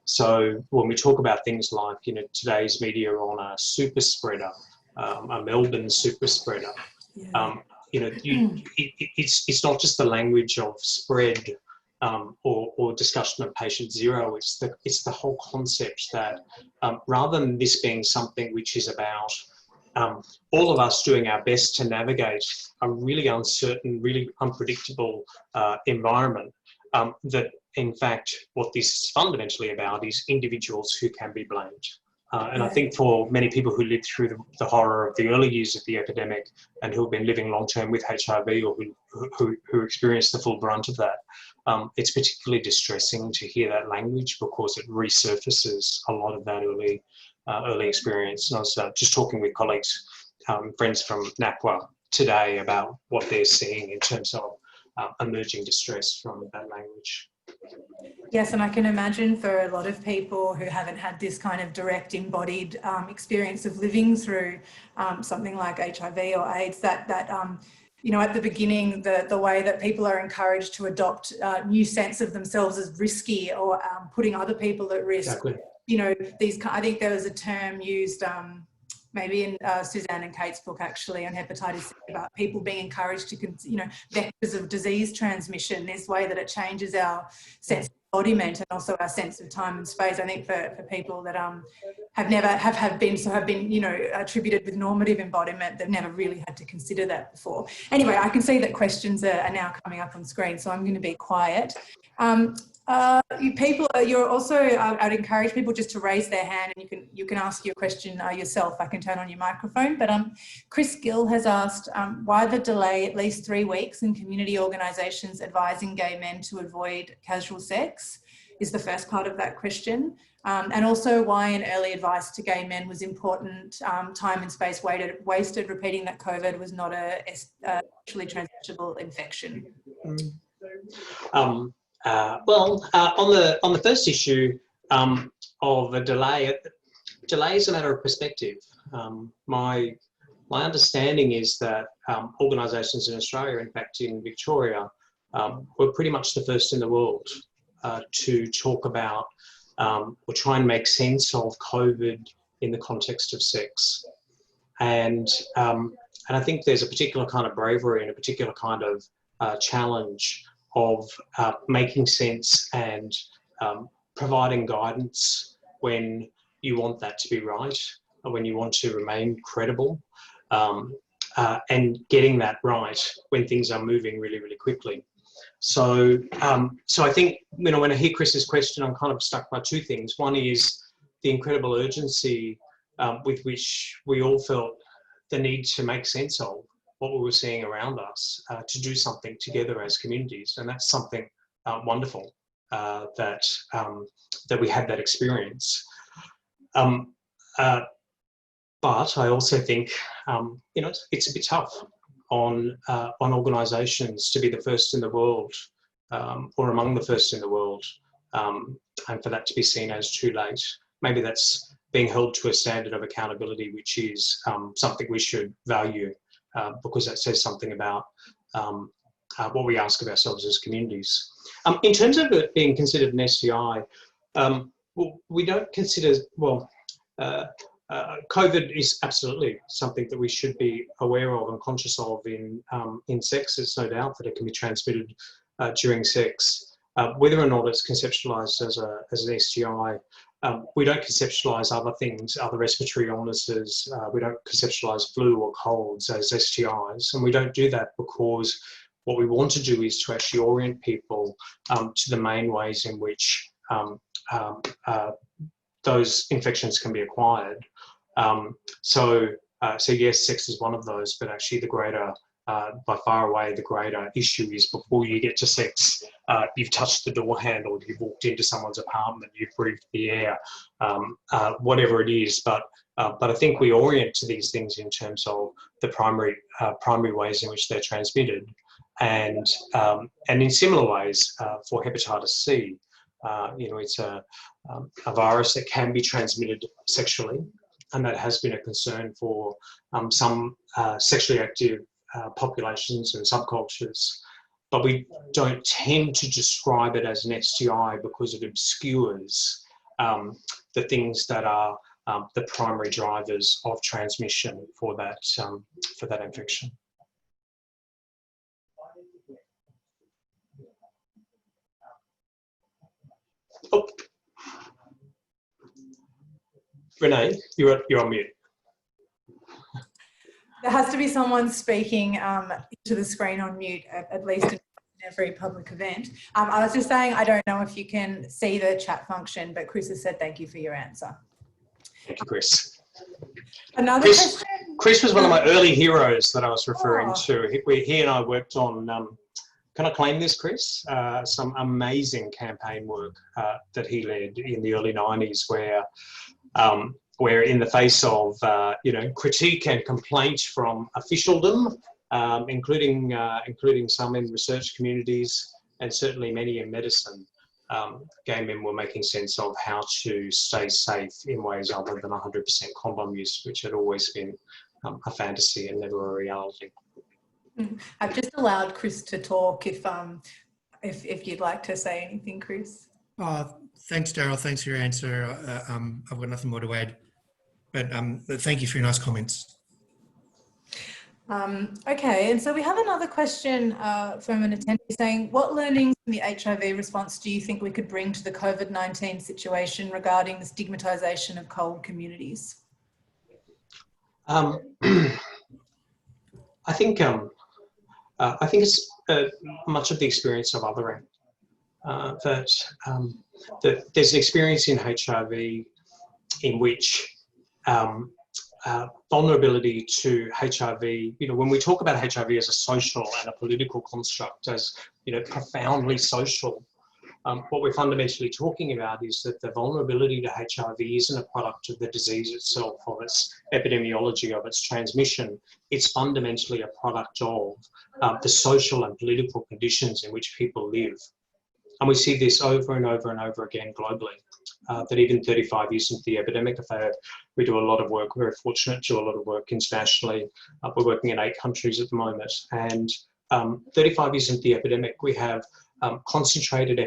S3: So when we talk about things like, you know, today's media on a super spreader, a Melbourne super spreader, you know, it's not just the language of spread or discussion of patient zero. It's the whole concept that rather than this being something which is about all of us doing our best to navigate a really uncertain, really unpredictable environment, that in fact what this is fundamentally about is individuals who can be blamed. And I think for many people who lived through the horror of the early years of the epidemic and who have been living long-term with HIV, or who experienced the full brunt of that, it's particularly distressing to hear that language, because it resurfaces a lot of that early experience. And I was just talking with colleagues, friends from NAPWA today, about what they're seeing in terms of emerging distress from that language.
S1: Yes, and I can imagine for a lot of people who haven't had this kind of direct embodied experience of living through something like HIV or AIDS, that you know, at the beginning, the way that people are encouraged to adopt a new sense of themselves as risky, or putting other people at risk.
S3: Exactly.
S1: You know, I think there was a term used maybe in Suzanne and Kate's book, actually, on hepatitis C, about people being encouraged to, you know, vectors of disease transmission, this way that it changes our sense of embodiment and also our sense of time and space. I think for people that have been, you know, attributed with normative embodiment, they've never really had to consider that before. Anyway, I can see that questions are now coming up on screen, so I'm going to be quiet. You're also, I'd encourage people just to raise their hand, and you can ask your question yourself. I can turn on your microphone. But Chris Gill has asked why the delay at least 3 weeks in community organisations advising gay men to avoid casual sex is the first part of that question. And also why an early advice to gay men was important, time and space wasted repeating that COVID was not a sexually transmissible infection.
S3: Well, on the first issue of a delay, delay is a matter of perspective. My understanding is that organisations in Australia, in fact in Victoria, were pretty much the first in the world to talk about or try and make sense of COVID in the context of sex. And I think there's a particular kind of bravery and a particular kind of challenge of making sense and providing guidance when you want that to be right, or when you want to remain credible, and getting that right when things are moving really, really quickly. So, so I think, you know, when I hear Chris's question, I'm kind of struck by two things. One is the incredible urgency with which we all felt the need to make sense of what we were seeing around us, to do something together as communities, and that's something wonderful that we had that experience. But I also think, you know, it's a bit tough on organisations to be the first in the world, or among the first in the world, and for that to be seen as too late. Maybe that's being held to a standard of accountability, which is something we should value, because that says something about what we ask of ourselves as communities. In terms of it being considered an STI, well, we don't consider, well, COVID is absolutely something that we should be aware of and conscious of in sex. There's no doubt that it can be transmitted during sex. Whether or not it's conceptualised as an STI, we don't conceptualise other things, other respiratory illnesses. We don't conceptualise flu or colds as STIs, and we don't do that because what we want to do is to actually orient people to the main ways in which those infections can be acquired. So yes, sex is one of those, but actually the greater, by far away, the greater issue is before you get to sex, you've touched the door handle, you've walked into someone's apartment, you've breathed the air, whatever it is. But I think we orient to these things in terms of the primary ways in which they're transmitted, and in similar ways for hepatitis C. You know, it's a virus that can be transmitted sexually, and that has been a concern for some sexually active populations and subcultures. But we don't tend to describe it as an STI because it obscures the things that are the primary drivers of transmission for that infection. Oh. Renee, you're on mute.
S1: There has to be someone speaking to the screen on mute, at least in every public event. I was just saying, I don't know if you can see the chat function, but Chris has said thank you for your answer.
S3: Thank you, Chris.
S1: Another question?
S3: Chris was one of my early heroes that I was referring to. He and I worked on, can I claim this, Chris? Some amazing campaign work that he led in the early 90s, where in the face of you know, critique and complaint from officialdom, including some in research communities and certainly many in medicine, gay men were making sense of how to stay safe in ways other than 100% condom use, which had always been a fantasy and never a reality.
S1: I've just allowed Chris to talk if you'd like to say anything, Chris.
S4: Thanks, Darryl. Thanks for your answer. I've got nothing more to add, but thank you for your nice comments.
S1: Okay, and so we have another question from an attendee saying, what learnings from the HIV response do you think we could bring to the COVID-19 situation regarding the stigmatisation of cold communities?
S3: I think it's much of the experience of othering. That there's an experience in HIV in which vulnerability to HIV, you know, when we talk about HIV as a social and a political construct, as, you know, profoundly social, what we're fundamentally talking about is that the vulnerability to HIV isn't a product of the disease itself, of its epidemiology, of its transmission. It's fundamentally a product of the social and political conditions in which people live. And we see this over and over and over again globally, that even 35 years into the epidemic, AFAO, we do a lot of work. We're very fortunate to do a lot of work internationally. We're working in 8 countries at the moment. And 35 years into the epidemic, we have concentrated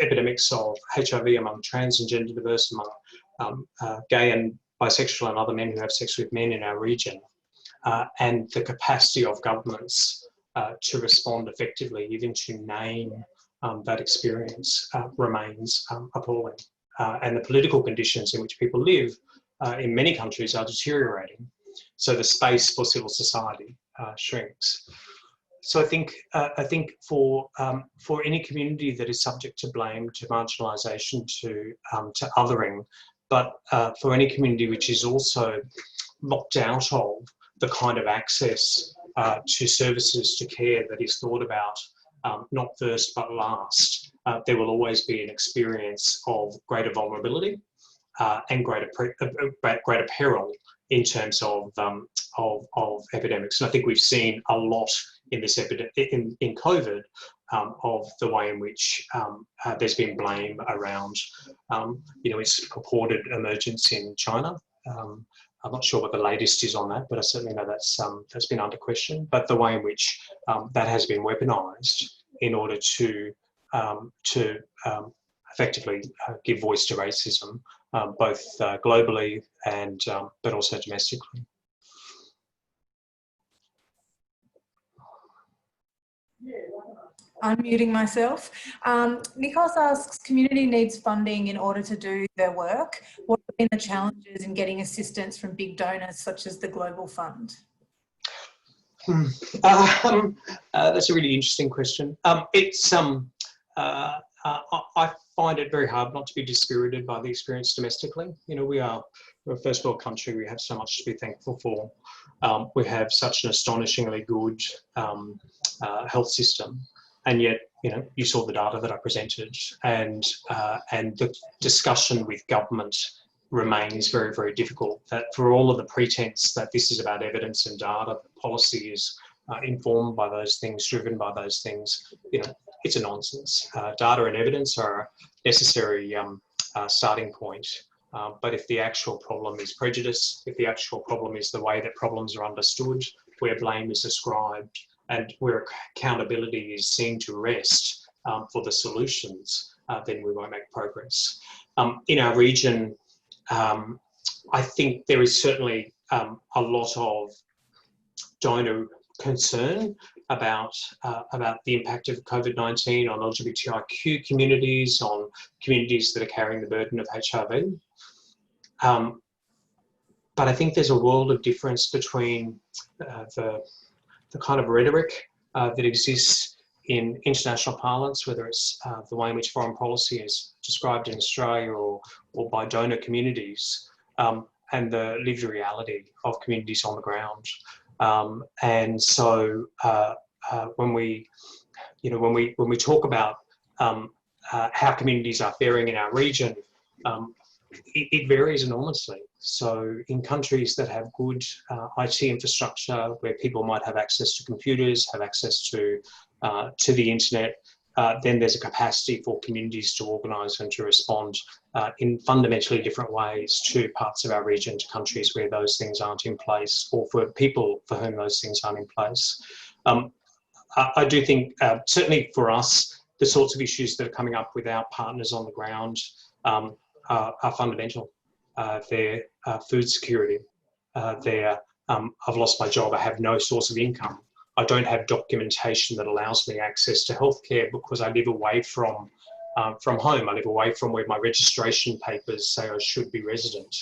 S3: epidemics of HIV among trans and gender diverse, among gay and bisexual and other men who have sex with men in our region. And the capacity of governments to respond effectively, even to name that experience remains appalling. And the political conditions in which people live in many countries are deteriorating. So the space for civil society shrinks. So I think for any community that is subject to blame, to marginalisation, to othering, but for any community which is also locked out of the kind of access to services, to care that is thought about not first but last, there will always be an experience of greater vulnerability and greater peril in terms of epidemics. And I think we've seen a lot in this in COVID of the way in which there's been blame around, its purported emergence in China. I'm not sure what the latest is on that, but I certainly know that's been under question. But the way in which that has been weaponised in order to effectively give voice to racism, both globally and but also domestically.
S1: Unmuting myself. Nikos asks, community needs funding in order to do their work. What have been the challenges in getting assistance from big donors such as the Global Fund?
S3: That's a really interesting question. I find it very hard not to be dispirited by the experience domestically. We're a first world country. We have so much to be thankful for. We have such an astonishingly good health system. And yet, you saw the data that I presented, and the discussion with government remains very, very difficult. That for all of the pretense that this is about evidence and data, policy is informed by those things, driven by those things. It's a nonsense. Data and evidence are a necessary starting point. But if the actual problem is prejudice, if the actual problem is the way that problems are understood, where blame is ascribed, and where accountability is seen to rest for the solutions, then we won't make progress. In our region, I think there is certainly a lot of donor concern about the impact of COVID-19 on LGBTIQ communities, on communities that are carrying the burden of HIV. But I think there's a world of difference between the kind of rhetoric that exists in international parlance, whether it's the way in which foreign policy is described in Australia or by donor communities, and the lived reality of communities on the ground. And so when we talk about how communities are faring in our region, it varies enormously. So in countries that have good IT infrastructure, where people might have access to computers, have access to the internet, then there's a capacity for communities to organise and to respond in fundamentally different ways to parts of our region, to countries where those things aren't in place, or for people for whom those things aren't in place. I do think, certainly for us, the sorts of issues that are coming up with our partners on the ground are fundamental. Their food security, their I've lost my job, I have no source of income, I don't have documentation that allows me access to healthcare because I live away from home, I live away from where my registration papers say I should be resident,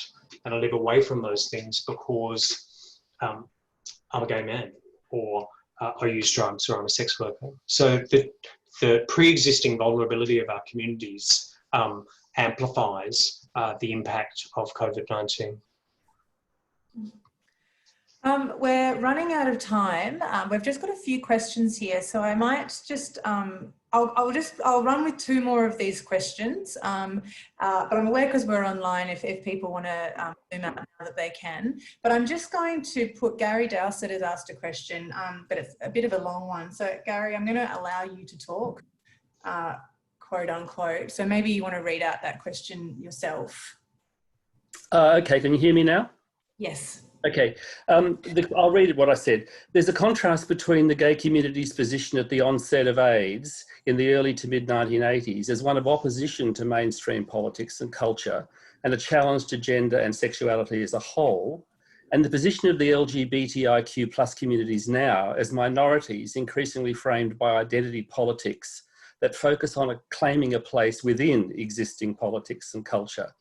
S3: and I live away from those things because I'm a gay man, or I use drugs, or I'm a sex worker. So the pre-existing vulnerability of our communities amplifies the impact of COVID-19.
S1: We're running out of time. We've just got a few questions here, so I might just I'll run with two more of these questions. But I'm aware, because we're online, if people want to zoom out now, that they can. But I'm just going to put Gary Dowsett has asked a question, but it's a bit of a long one. So Gary, I'm going to allow you to talk, quote unquote. So maybe you want to read out that question yourself.
S5: Okay, can you hear me now?
S1: Yes.
S5: Okay, I'll read what I said. There's a contrast between the gay community's position at the onset of AIDS in the early to mid-1980s as one of opposition to mainstream politics and culture, and a challenge to gender and sexuality as a whole, and the position of the LGBTIQ plus communities now as minorities increasingly framed by identity politics that focus on claiming a place within existing politics and culture.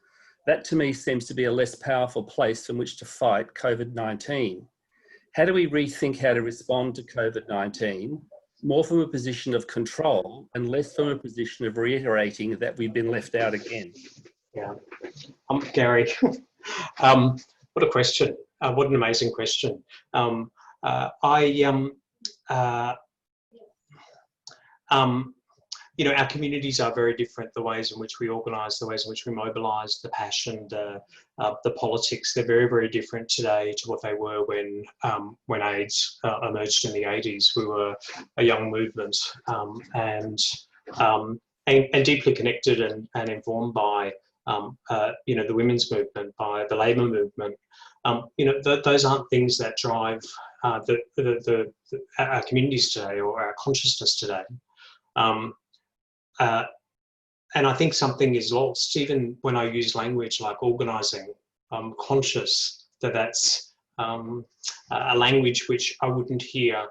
S5: That to me seems to be a less powerful place from which to fight COVID-19. How do we rethink how to respond to COVID-19, more from a position of control and less from a position of reiterating that we've been left out again?
S3: Yeah, Gary, what a question. What an amazing question. You know, our communities are very different. The ways in which we organise, the ways in which we mobilise, the passion, the politics, they're very, very different today to what they were when AIDS emerged in the 80s. We were a young movement and deeply connected and informed by you know, the women's movement, by the labour movement. You know, those aren't things that drive our communities today or our consciousness today. And I think something is lost, even when I use language like organising. I'm conscious that that's a language which I wouldn't hear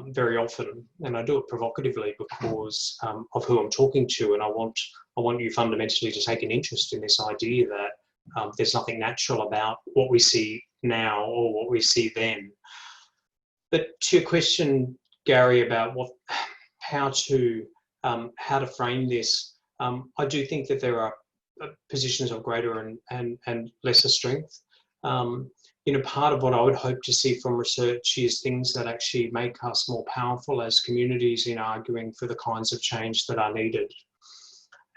S3: very often, and I do it provocatively because of who I'm talking to, and I want you fundamentally to take an interest in this idea that there's nothing natural about what we see now or what we see then. But to your question, Gary, about how to frame this, I do think that there are positions of greater and lesser strength. You know, part of what I would hope to see from research is things that actually make us more powerful as communities in arguing for the kinds of change that are needed.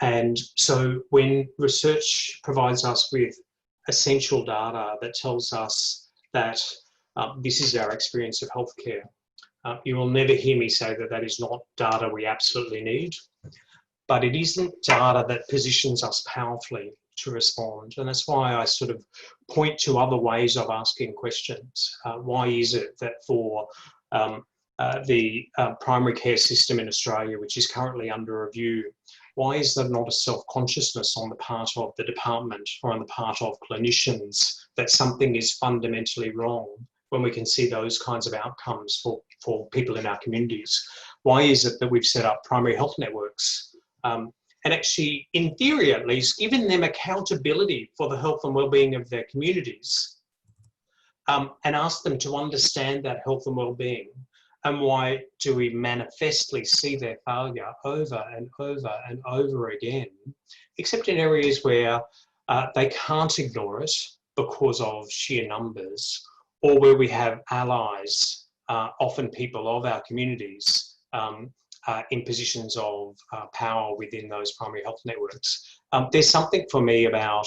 S3: And so when research provides us with essential data that tells us that this is our experience of healthcare, you will never hear me say that that is not data we absolutely need, but it isn't data that positions us powerfully to respond. And that's why I sort of point to other ways of asking questions. Why is it that for the primary care system in Australia, which is currently under review, why is there not a self-consciousness on the part of the department or on the part of clinicians that something is fundamentally wrong when we can see those kinds of outcomes for people in our communities? Why is it that we've set up primary health networks and actually, in theory at least, given them accountability for the health and well-being of their communities, and asked them to understand that health and well-being? And why do we manifestly see their failure over and over and over again, except in areas where they can't ignore it because of sheer numbers, or where we have allies, often people of our communities, in positions of power within those primary health networks. There's something for me about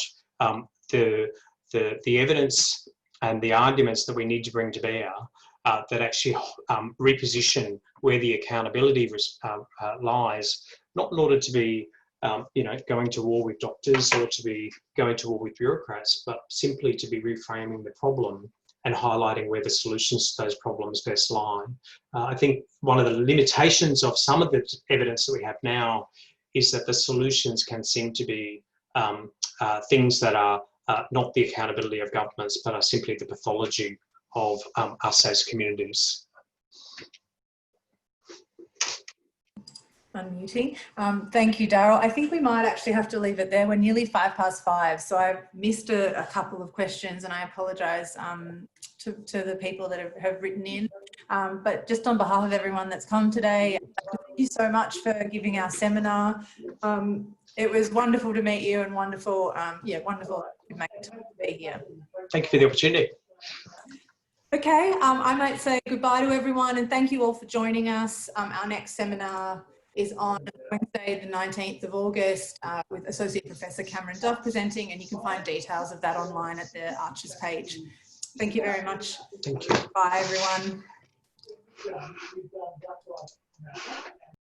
S3: the evidence and the arguments that we need to bring to bear that actually reposition where the accountability lies, not in order to be you know, going to war with doctors or to be going to war with bureaucrats, but simply to be reframing the problem and highlighting where the solutions to those problems best lie. I think one of the limitations of some of the evidence that we have now is that the solutions can seem to be things that are not the accountability of governments, but are simply the pathology of us as communities.
S1: Unmuting. Thank you, Darryl. I think we might actually have to leave it there. We're nearly 5:05, so I've missed a couple of questions, and I apologise to the people that have written in. But just on behalf of everyone that's come today, thank you so much for giving our seminar. It was wonderful to meet you, and wonderful, yeah, wonderful to be here.
S3: Thank you for the opportunity.
S1: Okay, I might say goodbye to everyone, and thank you all for joining us. Our next seminar is on Wednesday, the 19th of August, with Associate Professor Cameron Duff presenting, and you can find details of that online at the ARCSHS page. Thank you very much.
S3: Thank you.
S1: Bye, everyone.